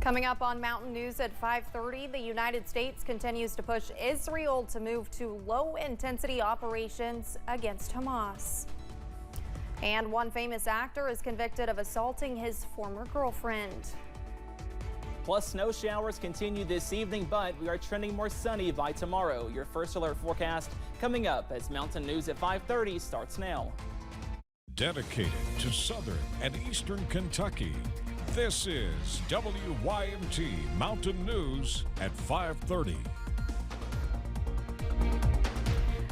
Coming up on Mountain News at 5:30, the United States continues to push Israel to move to low-intensity operations against Hamas. And one famous actor is convicted of assaulting his former girlfriend. Plus, snow showers continue this evening, but we are trending more sunny by tomorrow. Your first alert forecast coming up as Mountain News at 5:30 starts now. Dedicated to Southern and Eastern Kentucky, this is WYMT Mountain News at 5:30.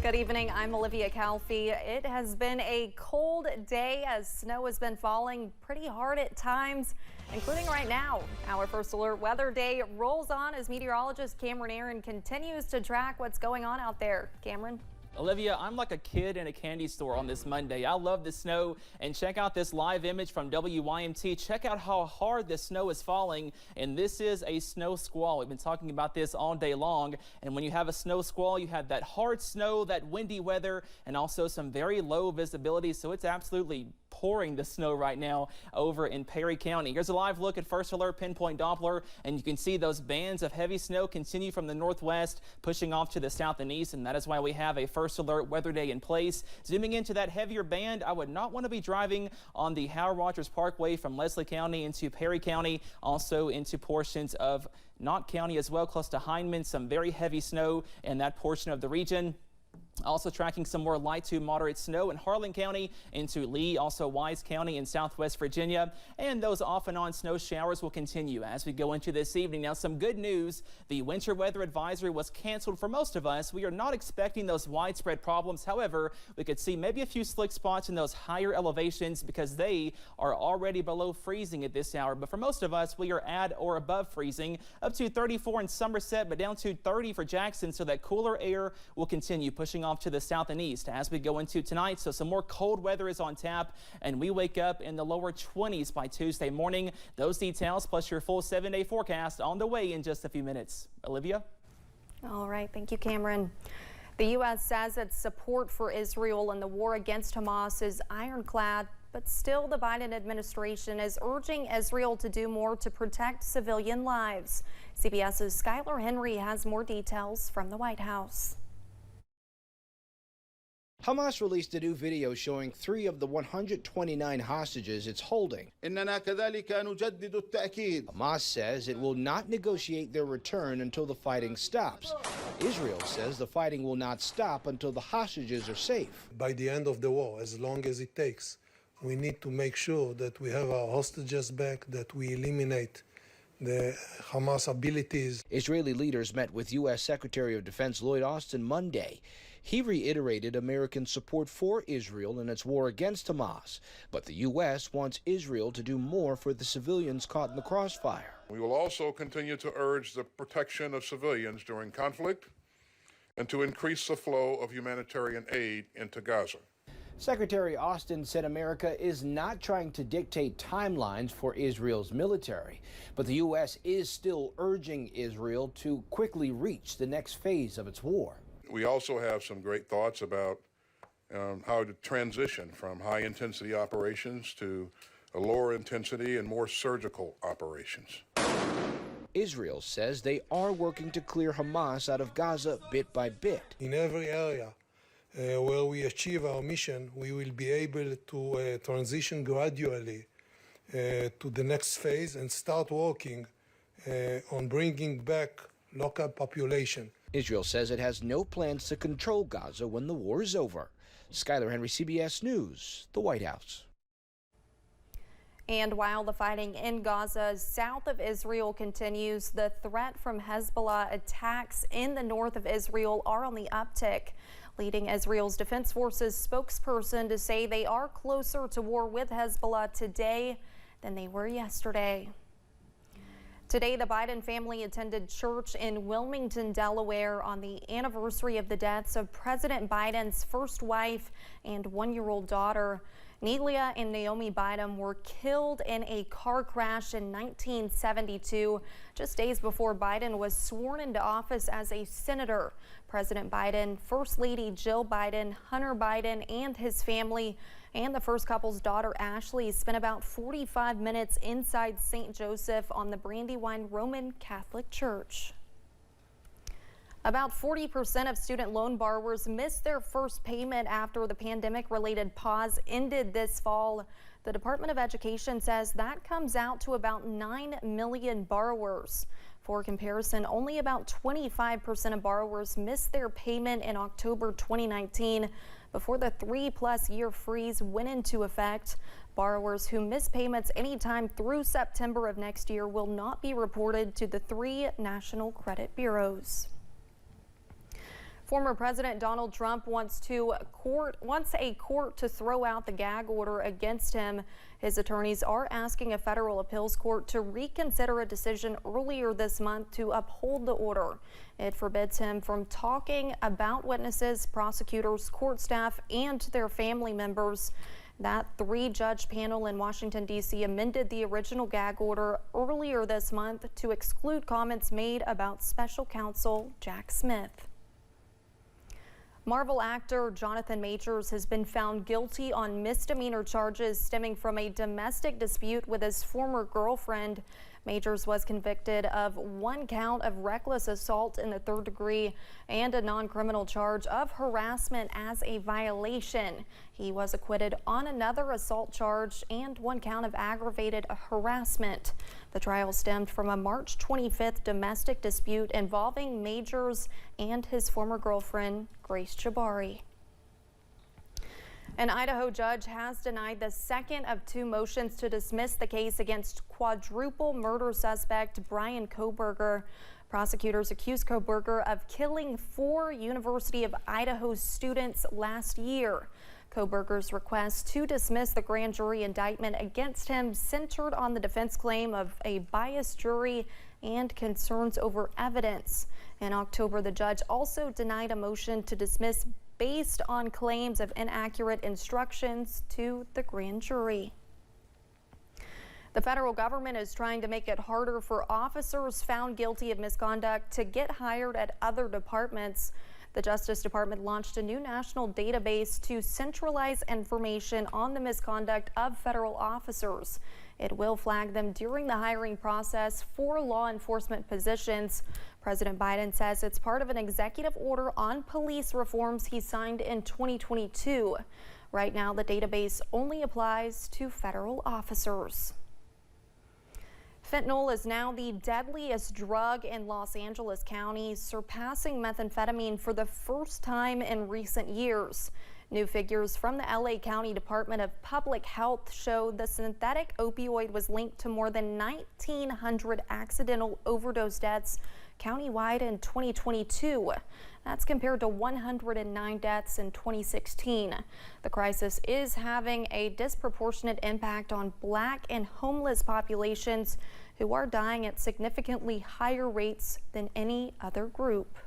Good evening, I'm Olivia Calfee. It has been a cold day as snow has been falling pretty hard at times, including right now. Our first alert weather day rolls on as meteorologist Cameron Aaron continues to track what's going on out there. Cameron? Olivia, I'm like a kid in a candy store on this Monday. I love the snow, and check out this live image from WYMT. Check out how hard the snow is falling, and this is a snow squall. We've been talking about this all day long, and when you have a snow squall, you have that hard snow, that windy weather, and also some very low visibility, so it's absolutely pouring the snow right now over in Perry County. Here's a live look at First Alert Pinpoint Doppler, and you can see those bands of heavy snow continue from the northwest, pushing off to the south and east, and that is why we have a First Alert weather day in place. Zooming into that heavier band, I would not want to be driving on the Howard Rogers Parkway from Leslie County into Perry County, also into portions of Knott County as well, close to Hindman. Some very heavy snow in that portion of the region. Also tracking some more light to moderate snow in Harlan County into Lee, also Wise County in southwest Virginia. And those off and on snow showers will continue as we go into this evening. Now, some good news. The winter weather advisory was canceled for most of us. We are not expecting those widespread problems. However, we could see maybe a few slick spots in those higher elevations because they are already below freezing at this hour. But for most of us, we are at or above freezing, up to 34 in Somerset, but down to 30 for Jackson. So that cooler air will continue pushing off to the south and east as we go into tonight. So some more cold weather is on tap, and we wake up in the lower 20s by Tuesday morning. Those details plus your full 7-day forecast on the way in just a few minutes. Olivia? All right. Thank you, Cameron. The U.S. says its support for Israel in the war against Hamas is ironclad, but still the Biden administration is urging Israel to do more to protect civilian lives. CBS's Skylar Henry has more details from the White House. Hamas released a new video showing 3 of the 129 hostages it's holding. Hamas says it will not negotiate their return until the fighting stops. Israel says the fighting will not stop until the hostages are safe. By the end of the war, as long as it takes, we need to make sure that we have our hostages back, that we eliminate the Hamas abilities. Israeli leaders met with U.S. Secretary of Defense Lloyd Austin Monday. He reiterated American support for Israel in its war against Hamas, but the U.S. wants Israel to do more for the civilians caught in the crossfire. We will also continue to urge the protection of civilians during conflict and to increase the flow of humanitarian aid into Gaza. Secretary Austin said America is not trying to dictate timelines for Israel's military, but the U.S. is still urging Israel to quickly reach the next phase of its war. We also have some great thoughts about how to transition from high-intensity operations to a lower intensity and more surgical operations. Israel says they are working to clear Hamas out of Gaza bit by bit. In every area where we achieve our mission, we will be able to transition gradually to the next phase and start working on bringing back local population. Israel says it has no plans to control Gaza when the war is over. Skylar Henry, CBS News, the White House. And while the fighting in Gaza south of Israel continues, the threat from Hezbollah attacks in the north of Israel are on the uptick, leading Israel's Defense Forces spokesperson to say they are closer to war with Hezbollah today than they were yesterday. Today, the Biden family attended church in Wilmington, Delaware on the anniversary of the deaths of President Biden's first wife and 1-year-old daughter. Nelia and Naomi Biden were killed in a car crash in 1972, just days before Biden was sworn into office as a senator. President Biden, First Lady Jill Biden, Hunter Biden, and his family, and the first couple's daughter Ashley spent about 45 minutes inside St. Joseph on the Brandywine Roman Catholic Church. About 40% of student loan borrowers missed their first payment after the pandemic-related pause ended this fall. The Department of Education says that comes out to about 9 million borrowers. For comparison, only about 25% of borrowers missed their payment in October 2019 before the 3+ year freeze went into effect. Borrowers who miss payments anytime through September of next year will not be reported to the 3 national credit bureaus. Former President Donald Trump wants a court to throw out the gag order against him. His attorneys are asking a federal appeals court to reconsider a decision earlier this month to uphold the order. It forbids him from talking about witnesses, prosecutors, court staff, and their family members. That 3-judge panel in Washington, D.C. amended the original gag order earlier this month to exclude comments made about special counsel Jack Smith. Marvel actor Jonathan Majors has been found guilty on misdemeanor charges stemming from a domestic dispute with his former girlfriend. Majors was convicted of 1 count of reckless assault in the 3rd degree and a non-criminal charge of harassment as a violation. He was acquitted on another assault charge and 1 count of aggravated harassment. The trial stemmed from a March 25th domestic dispute involving Majors and his former girlfriend, Grace Jabari. An Idaho judge has denied the second of 2 motions to dismiss the case against quadruple murder suspect Brian Kohberger. Prosecutors accused Kohberger of killing 4 University of Idaho students last year. Kohberger's request to dismiss the grand jury indictment against him centered on the defense claim of a biased jury and concerns over evidence. In October, the judge also denied a motion to dismiss based on claims of inaccurate instructions to the grand jury. The federal government is trying to make it harder for officers found guilty of misconduct to get hired at other departments. The Justice Department launched a new national database to centralize information on the misconduct of federal officers. It will flag them during the hiring process for law enforcement positions. President Biden says it's part of an executive order on police reforms he signed in 2022. Right now, the database only applies to federal officers. Fentanyl is now the deadliest drug in Los Angeles County, surpassing methamphetamine for the first time in recent years. New figures from the LA County Department of Public Health show the synthetic opioid was linked to more than 1,900 accidental overdose deaths countywide in 2022. That's compared to 109 deaths in 2016. The crisis is having a disproportionate impact on Black and homeless populations who are dying at significantly higher rates than any other group.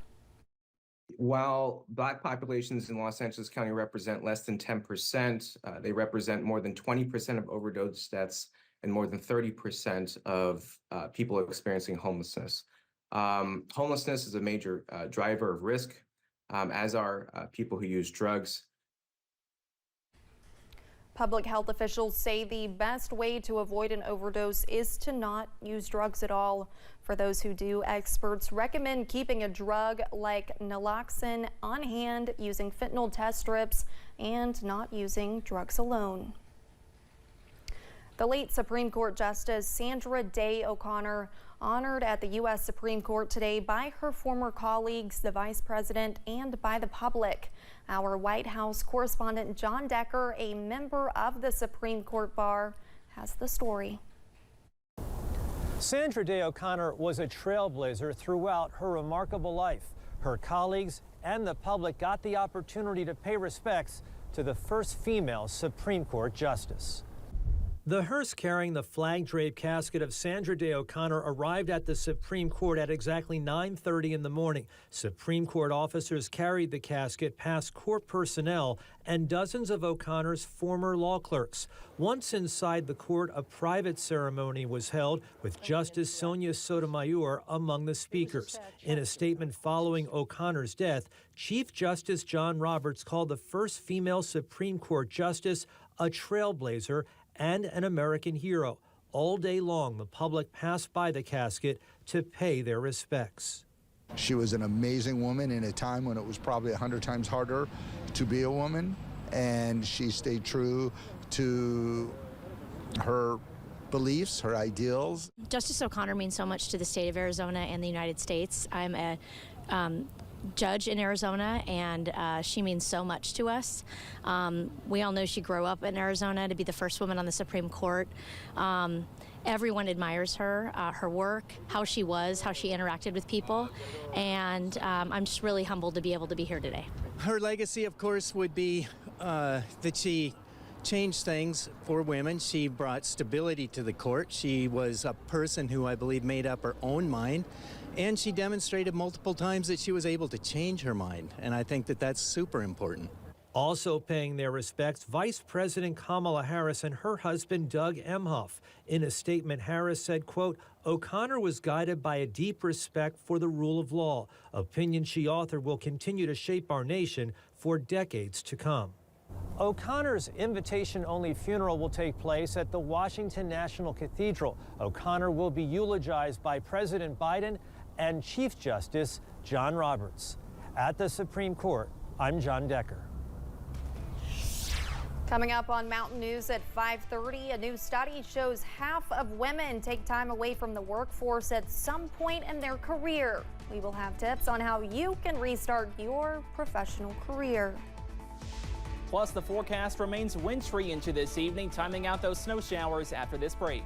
While Black populations in Los Angeles County represent less than 10%, they represent more than 20% of overdose deaths and more than 30% of people experiencing homelessness. Homelessness is a major driver of risk, as are people who use drugs. Public health officials say the best way to avoid an overdose is to not use drugs at all. For those who do, experts recommend keeping a drug like naloxone on hand, using fentanyl test strips, and not using drugs alone. The late Supreme Court Justice Sandra Day O'Connor honored at the U.S. Supreme Court today by her former colleagues, the Vice President, and by the public. Our White House correspondent John Decker, a member of the Supreme Court Bar, has the story. Sandra Day O'Connor was a trailblazer throughout her remarkable life. Her colleagues and the public got the opportunity to pay respects to the first female Supreme Court justice. The hearse carrying the flag-draped casket of Sandra Day O'Connor arrived at the Supreme Court at exactly 9:30 in the morning. Supreme Court officers carried the casket past court personnel and dozens of O'Connor's former law clerks. Once inside the court, a private ceremony was held with Justice Sonia Sotomayor among the speakers. In a statement following O'Connor's death, Chief Justice John Roberts called the first female Supreme Court justice a trailblazer and an American hero. All day long, the public passed by the casket to pay their respects. She was an amazing woman in a time when it was probably 100 times harder to be a woman, and she stayed true to her beliefs, her ideals. Justice O'Connor means so much to the state of Arizona and the United States. I'm a judge in Arizona, and she means so much to us. We all know she grew up in Arizona to be the first woman on the Supreme Court. Everyone admires her, her work, how she was, how she interacted with people, and I'm just really humbled to be able to be here today. Her legacy, of course, would be that she changed things for women. She brought stability to the court. She was a person who I believe made up her own mind. And she demonstrated multiple times that she was able to change her mind, and I think that that's super important. Also paying their respects, Vice President Kamala Harris and her husband Doug Emhoff. In a statement, Harris said, quote, O'Connor was guided by a deep respect for the rule of law, opinion she authored will continue to shape our nation for decades to come. O'Connor's invitation-only funeral will take place at the Washington National Cathedral. O'Connor will be eulogized by President Biden and Chief Justice John Roberts. At the Supreme Court, I'm John Decker. Coming up on Mountain News at 5:30, a new study shows half of women take time away from the workforce at some point in their career. We will have tips on how you can restart your professional career. Plus, the forecast remains wintry into this evening, timing out those snow showers after this break.